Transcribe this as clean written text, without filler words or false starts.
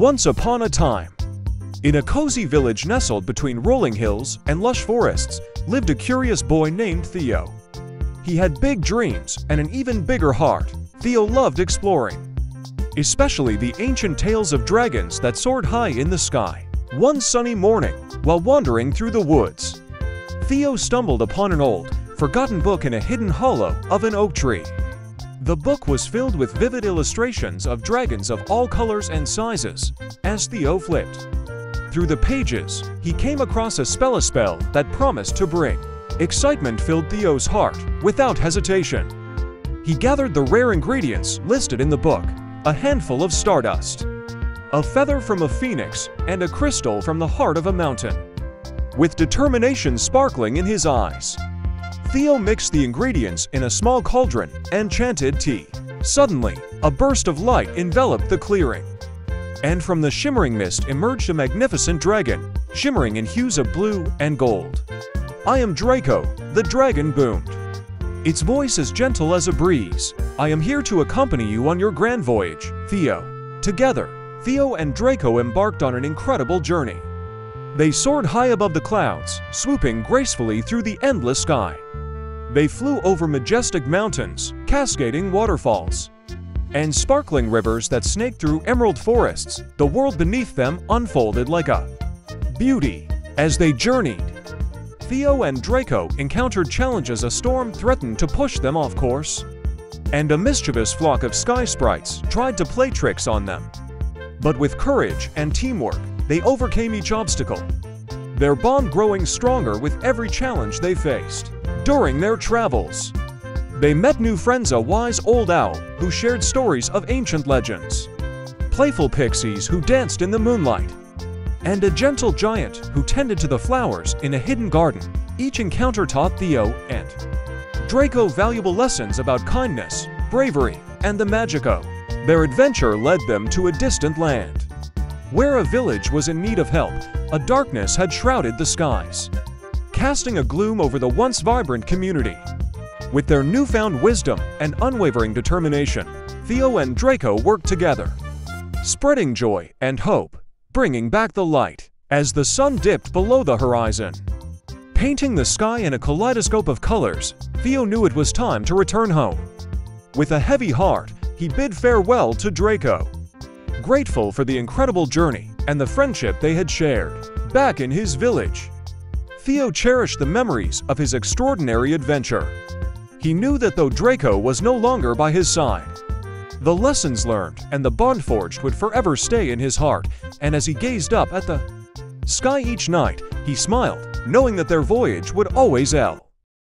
Once upon a time, in a cozy village nestled between rolling hills and lush forests, lived a curious boy named Theo. He had big dreams and an even bigger heart. Theo loved exploring, especially the ancient tales of dragons that soared high in the sky. One sunny morning, while wandering through the woods, Theo stumbled upon an old, forgotten book in a hidden hollow of an oak tree. The book was filled with vivid illustrations of dragons of all colors and sizes. As Theo flipped through the pages, he came across a spell that promised to bring excitement filled Theo's heart. Without hesitation, he gathered the rare ingredients listed in the book: a handful of stardust, a feather from a phoenix, and a crystal from the heart of a mountain. With determination sparkling in his eyes, Theo mixed the ingredients in a small cauldron and chanted tea. Suddenly, a burst of light enveloped the clearing, and from the shimmering mist emerged a magnificent dragon, shimmering in hues of blue and gold. "I am Draco," the dragon boomed, its voice as gentle as a breeze. "I am here to accompany you on your grand voyage, Theo." Together, Theo and Draco embarked on an incredible journey. They soared high above the clouds, swooping gracefully through the endless sky. They flew over majestic mountains, cascading waterfalls, and sparkling rivers that snaked through emerald forests. The world beneath them unfolded like a beauty. As they journeyed, Theo and Draco encountered challenges. A storm threatened to push them off course, and a mischievous flock of sky sprites tried to play tricks on them. But with courage and teamwork, they overcame each obstacle, their bond growing stronger with every challenge they faced. During their travels, they met new friends: a wise old owl who shared stories of ancient legends, playful pixies who danced in the moonlight, and a gentle giant who tended to the flowers in a hidden garden. Each encounter taught Theo and Draco valuable lessons about kindness, bravery, and the magico. Their adventure led them to a distant land, where a village was in need of help. A darkness had shrouded the skies, casting a gloom over the once vibrant community. With their newfound wisdom and unwavering determination, Theo and Draco worked together, spreading joy and hope, bringing back the light. As the sun dipped below the horizon, painting the sky in a kaleidoscope of colors, Theo knew it was time to return home. With a heavy heart, he bid farewell to Draco, grateful for the incredible journey and the friendship they had shared. Back in his village, Theo cherished the memories of his extraordinary adventure. He knew that though Draco was no longer by his side, the lessons learned and the bond forged would forever stay in his heart. And as he gazed up at the sky each night, he smiled, knowing that their voyage would always end.